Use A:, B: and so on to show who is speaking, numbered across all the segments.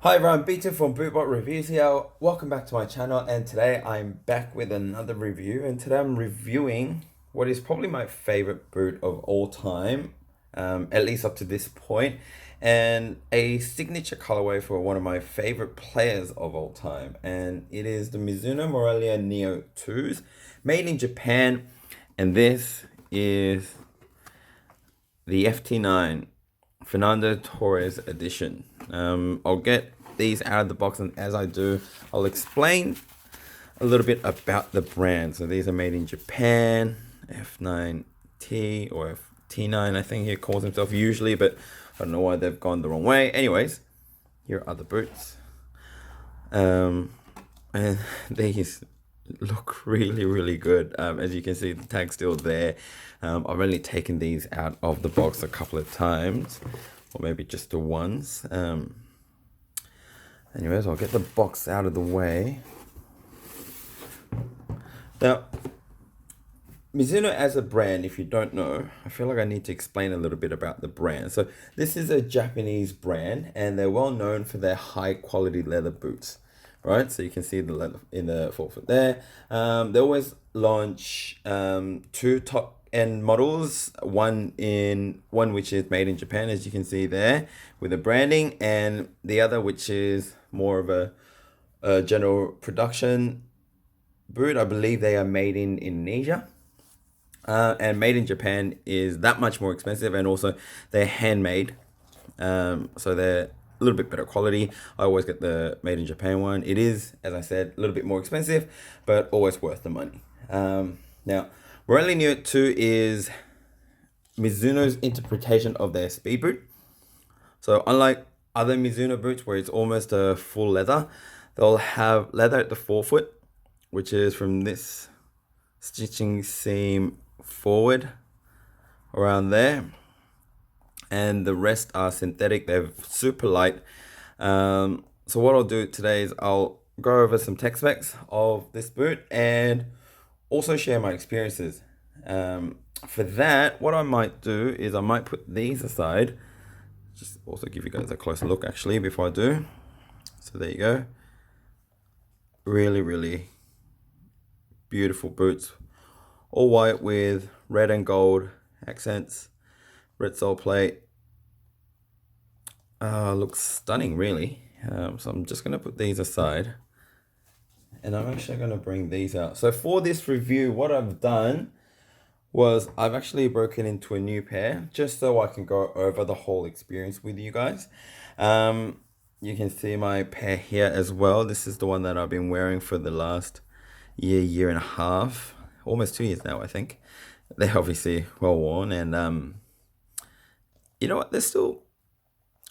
A: Hi everyone, Beaton from Bootbot Reviews here. Welcome back to my channel, and today I'm back with another review, and today I'm reviewing what is probably my favorite boot of all time, at least up to this point, and a signature colorway for one of my favorite players of all time, and it is the Mizuno Morelia Neo 2s, made in Japan, and this is the FT9 Fernando Torres edition. I'll get these out of the box, and as I do, I'll explain a little bit about the brand. So these are made in Japan, F9T or FT9, I think he calls himself usually, but I don't know why they've gone the wrong way. Anyways, here are the boots. And these look really good. As you can see, the tag's still there. I've only taken these out of the box a couple of times, or maybe just the once. Anyways, I'll get the box out of the way. Now, Mizuno as a brand, if you don't know, I feel like I need to explain a little bit about the brand. So this is a Japanese brand, and they're well known for their high quality leather boots. Right, so you can see the leather in the forefoot there. They always launch two top end models, one which is made in Japan, as you can see there, with the branding, and the other which is more of a general production boot. I believe they are made in Indonesia. And made in Japan is that much more expensive, and also they're handmade. So they're a little bit better quality. I always get the made in Japan one. It is, as I said, a little bit more expensive, but always worth the money. Now, Morelia Neo 2 is Mizuno's interpretation of their speed boot. So unlike other Mizuno boots where it's almost a full leather, they'll have leather at the forefoot, which is from this stitching seam forward around there, and the rest are synthetic. They're super light. So what I'll do today is I'll go over some tech specs of this boot and also share my experiences. For that, what I might do is I might put these aside, just also give you guys a closer look actually before I do. So there you go. Really beautiful boots, all white with red and gold accents, red sole plate. Looks stunning, really. So I'm just gonna put these aside, and I'm actually gonna bring these out. So for this review, what I've done was I've actually broken into a new pair just so I can go over the whole experience with you guys. You can see my pair here as well. This is the one that I've been wearing for the last year and a half, almost 2 years now, I think. They're obviously well worn, and you know what, they're still,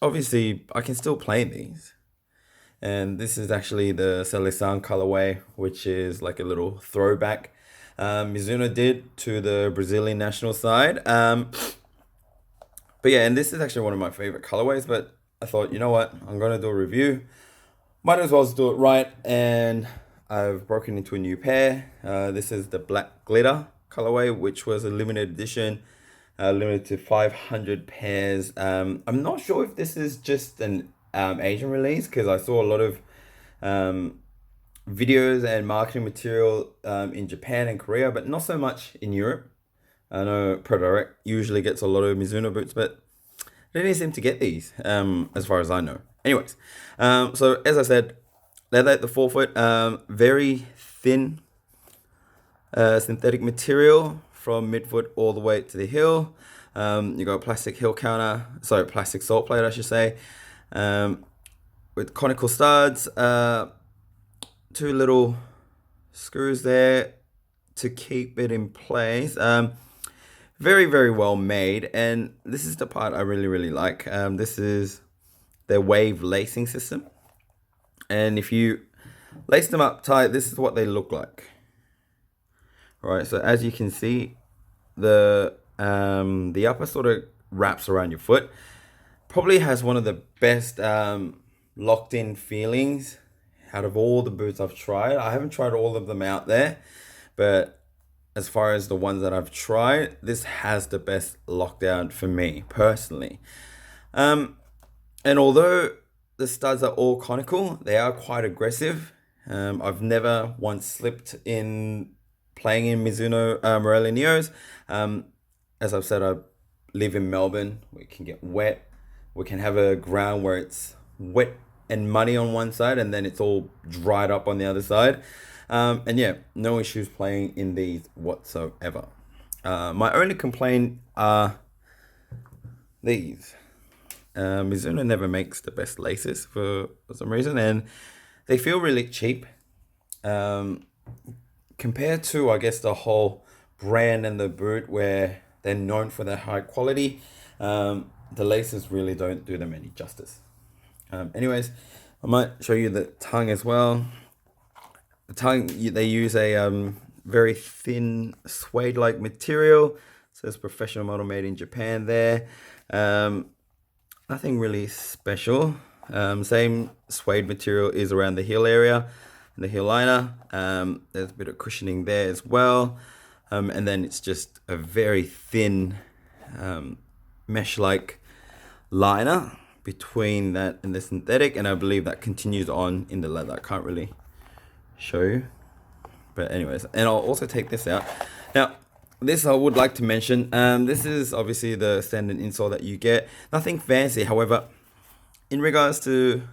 A: obviously I can still play these. And this is actually the Seleção colorway, which is like a little throwback Mizuno did to the Brazilian national side. But yeah, and this is actually one of my favorite colorways, but I thought, you know what, I'm gonna do a review, might as well do it right, and I've broken into a new pair. This is the black glitter colorway, which was a limited edition, limited to 500 pairs. I'm not sure if this is just an Asian release, because I saw a lot of videos and marketing material in Japan and Korea, but not so much in Europe. I know ProDirect usually gets a lot of Mizuno boots, but they didn't seem to get these, as far as I know. Anyways, so as I said, leather at the forefoot, very thin synthetic material from midfoot all the way to the heel. You got plastic heel counter, sorry, plastic salt plate, I should say, with conical studs, two little screws there to keep it in place. Very well made, and this is the part I really like. This is their wave lacing system, and if you lace them up tight, this is what they look like. Right, so as you can see, the upper sort of wraps around your foot. Probably has one of the best locked in feelings out of all the boots I've tried. I haven't tried all of them out there, but as far as the ones that I've tried, this has the best lockdown for me personally. And although the studs are all conical. They are quite aggressive. I've never once slipped in playing in Mizuno Morelia Neos. As I've said, I live in Melbourne. We can get wet. We can have a ground where it's wet and muddy on one side, and then it's all dried up on the other side. And yeah, no issues playing in these whatsoever. My only complaint are these. Mizuno never makes the best laces for some reason, and they feel really cheap. Compared to, I guess, the whole brand and the boot where they're known for their high quality, the laces really don't do them any justice. Anyways, I might show you the tongue as well. The tongue, they use a very thin suede-like material. It says professional model made in Japan there. Nothing really special. Same suede material is around the heel area, the heel liner. There's a bit of cushioning there as well. And then it's just a very thin mesh-like liner between that and the synthetic. And I believe that continues on in the leather. I can't really show you. But anyways, and I'll also take this out. Now, this I would like to mention. This is obviously the standard insole that you get. Nothing fancy. However, in regards to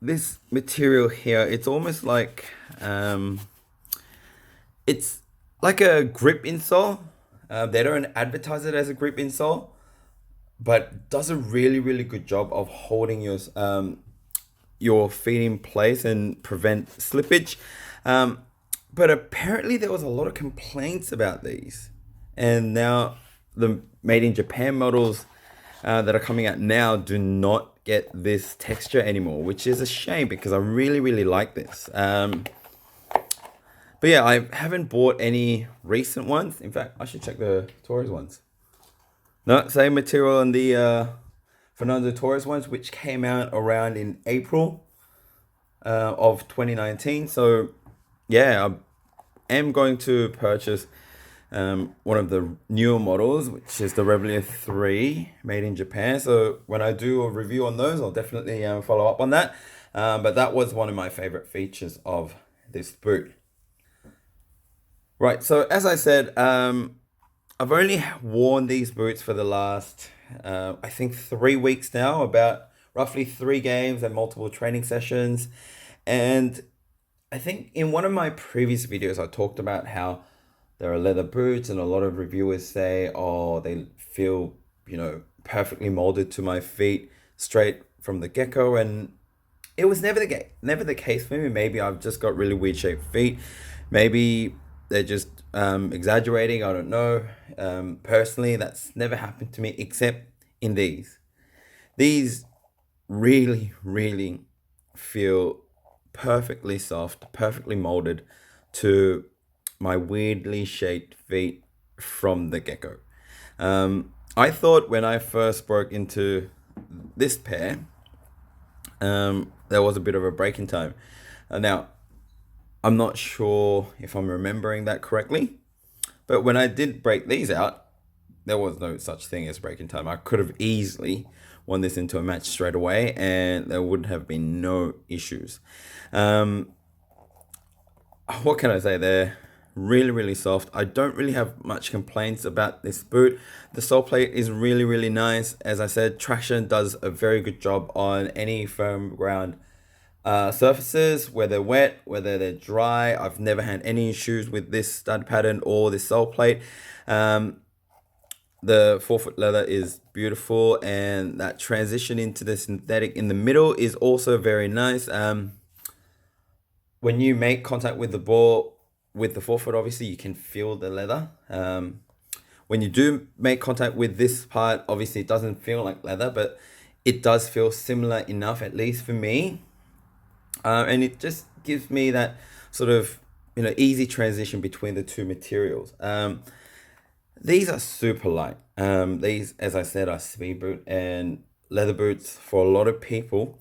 A: this material here, it's almost like it's like a grip insole. They don't advertise it as a grip insole, but does a really good job of holding your feet in place and prevent slippage. But apparently there was a lot of complaints about these, and now the made in Japan models that are coming out now do not get this texture anymore, which is a shame because I really like this. But yeah, I haven't bought any recent ones. In fact, I should check the Torres ones. No, same material on the Fernando Torres ones, which came out around in April of 2019. So yeah, I am going to purchase one of the newer models, which is the Revelia 3 made in Japan. So when I do a review on those, I'll definitely follow up on that. But that was one of my favorite features of this boot. Right, so as I said, I've only worn these boots for the last, I think 3 weeks now, about roughly 3 games and multiple training sessions. And I think in one of my previous videos, I talked about how there are leather boots and a lot of reviewers say, oh, they feel, perfectly molded to my feet straight from the get-go. And it was never the case for me. Maybe I've just got really weird shaped feet. Maybe they're just exaggerating. I don't know. Personally, that's never happened to me except in these. These really feel perfectly soft, perfectly molded to my weirdly shaped feet from the get-go. I thought when I first broke into this pair, there was a bit of a break-in time. Now, I'm not sure if I'm remembering that correctly, but when I did break these out, there was no such thing as break-in time. I could have easily won this into a match straight away, and there would have been no issues. What can I say? They're really soft. I don't really have much complaints about this boot. The sole plate is really nice. As I said, traction does a very good job on any firm ground surfaces, whether they're wet, whether they're dry. I've never had any issues with this stud pattern or this sole plate. The forefoot leather is beautiful, and that transition into the synthetic in the middle is also very nice. When you make contact with the ball with the forefoot, obviously you can feel the leather. When you do make contact with this part, obviously it doesn't feel like leather, but it does feel similar enough, at least for me. And it just gives me that sort of easy transition between the two materials. These are super light. These, as I said, are speed boot and leather boots. For a lot of people,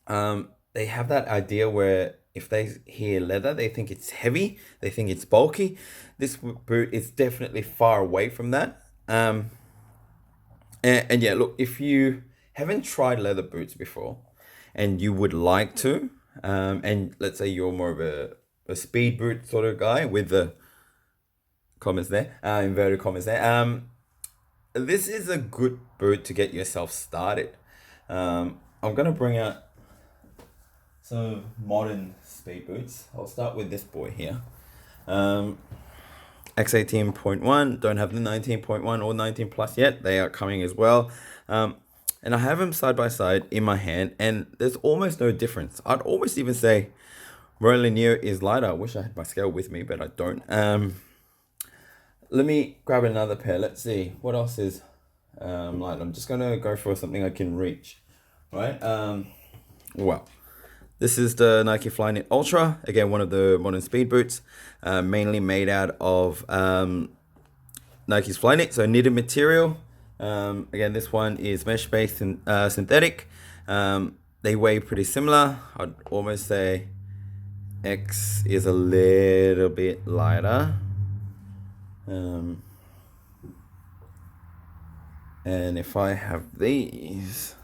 A: they have that idea where if they hear leather, they think it's heavy, they think it's bulky. This boot is definitely far away from that. And yeah, look, if you haven't tried leather boots before and you would like to, and let's say you're more of a speed boot sort of guy with the comments there, inverted comments there, this is a good boot to get yourself started. I'm gonna bring out some modern speed boots. I'll start with this boy here. X18.1, don't have the 19.1 or 19 plus yet. They are coming as well. And I have them side by side in my hand, and there's almost no difference. I'd almost even say Morelia Neo is lighter. I wish I had my scale with me, but I don't. Let me grab another pair. Let's see what else is light. I'm just gonna go for something I can reach, right? Well, this is the Nike Flyknit Ultra. Again, one of the modern speed boots, mainly made out of Nike's Flyknit, so knitted material. Again, this one is mesh-based and synthetic. They weigh pretty similar. I'd almost say X is a little bit lighter. And if I have these,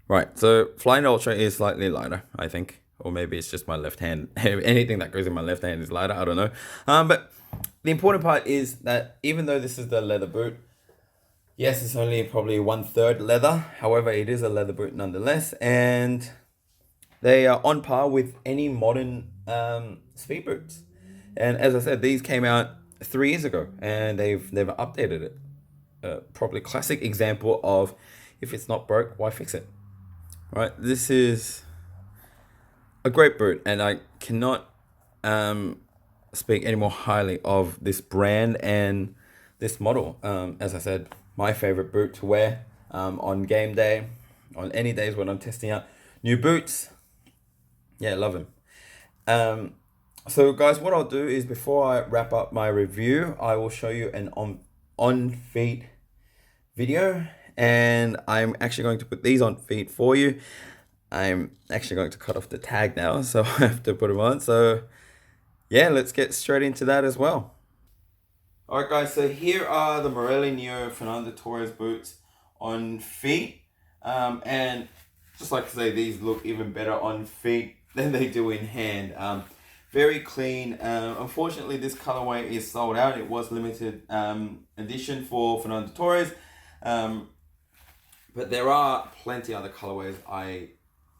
A: right, so Flyknit Ultra is slightly lighter, I think, or maybe it's just my left hand. Anything that goes in my left hand is lighter, I don't know. But the important part is that even though this is the leather boot, yes, it's only probably 1/3 leather. However, it is a leather boot nonetheless, and they are on par with any modern speed boots. And as I said, these came out 3 years ago, and they've never updated it. Probably classic example of if it's not broke, why fix it? Right? This is a great boot, and I cannot speak any more highly of this brand and this model. As I said, my favorite boot to wear on game day, on any days when I'm testing out new boots. Yeah, love them. So guys, what I'll do is before I wrap up my review, I will show you an on feet video, and I'm actually going to put these on feet for you. I'm actually going to cut off the tag now, so I have to put them on. So yeah, let's get straight into that as well. Alright guys, so here are the Morelia Neo Fernando Torres boots on feet. And just like to say, these look even better on feet than they do in hand. Very clean. Unfortunately, this colorway is sold out. It was limited edition for Fernando Torres. But there are plenty other colorways I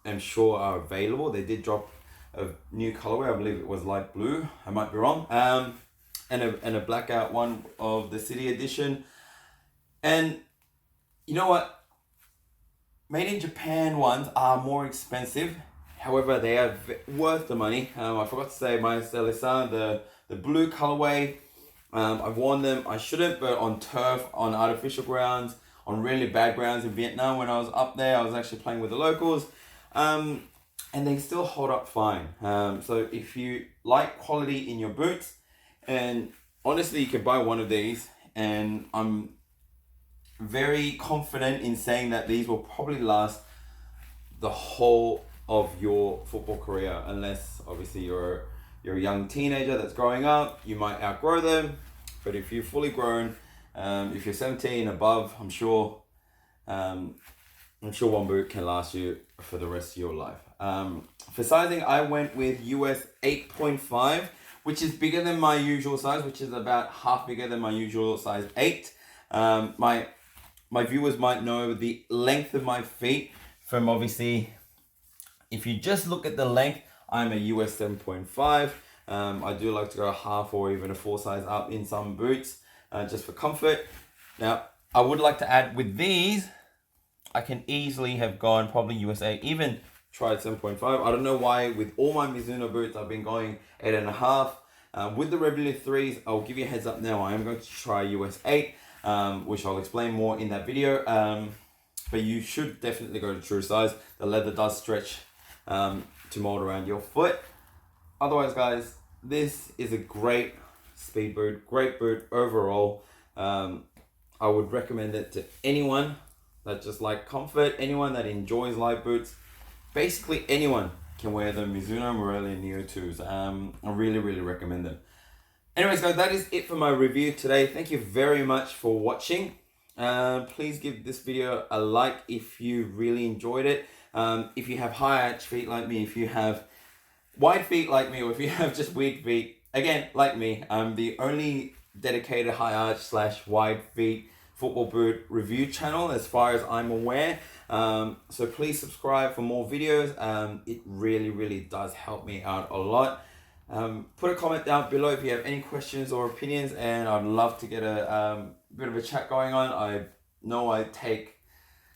A: am sure are available. They did drop a new colorway. I believe it was light blue. I might be wrong. And a blackout one of the city edition. And you know what? Made in Japan ones are more expensive. However, they are worth the money. I forgot to say, my Celisa, the blue colorway, I've worn them. I shouldn't, but on turf, on artificial grounds, on really bad grounds in Vietnam when I was up there, I was actually playing with the locals. And they still hold up fine. So if you like quality in your boots, and honestly, you can buy one of these, and I'm very confident in saying that these will probably last the whole of your football career, unless obviously you're a young teenager that's growing up. You might outgrow them, but if you're fully grown, if you're 17 above, I'm sure one boot can last you for the rest of your life. For sizing, I went with US 8.5, which is bigger than my usual size, which is about half bigger than my usual size 8. My viewers might know the length of my feet from, obviously, if you just look at the length, I'm a US 7.5. I do like to go a half or even a full size up in some boots, just for comfort. Now, I would like to add with these, I can easily have gone probably US 8, even tried 7.5. I don't know why with all my Mizuno boots, I've been going 8.5. With the regular 3s, I'll give you a heads up now, I am going to try US 8, which I'll explain more in that video. But you should definitely go to true size. The leather does stretch to mold around your foot. Otherwise, guys, this is a great speed boot, great boot overall. I would recommend it to anyone that just like comfort, anyone that enjoys light boots. Basically, anyone can wear the Mizuno Morelia Neo 2s. I really, really recommend them. Anyways, guys, that is it for my review today. Thank you very much for watching. Please give this video a like if you really enjoyed it. If you have high arch feet like me, if you have wide feet like me, or if you have just weird feet, again, like me, I'm the only dedicated high arch slash wide feet football boot review channel as far as I'm aware. So please subscribe for more videos. It really does help me out a lot. Put a comment down below if you have any questions or opinions, and I'd love to get a bit of a chat going on. I know I take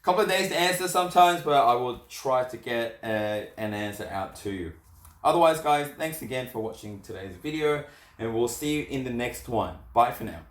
A: a couple of days to answer sometimes, but I will try to get an answer out to you. Otherwise, guys, thanks again for watching today's video, and we'll see you in the next one. Bye for now.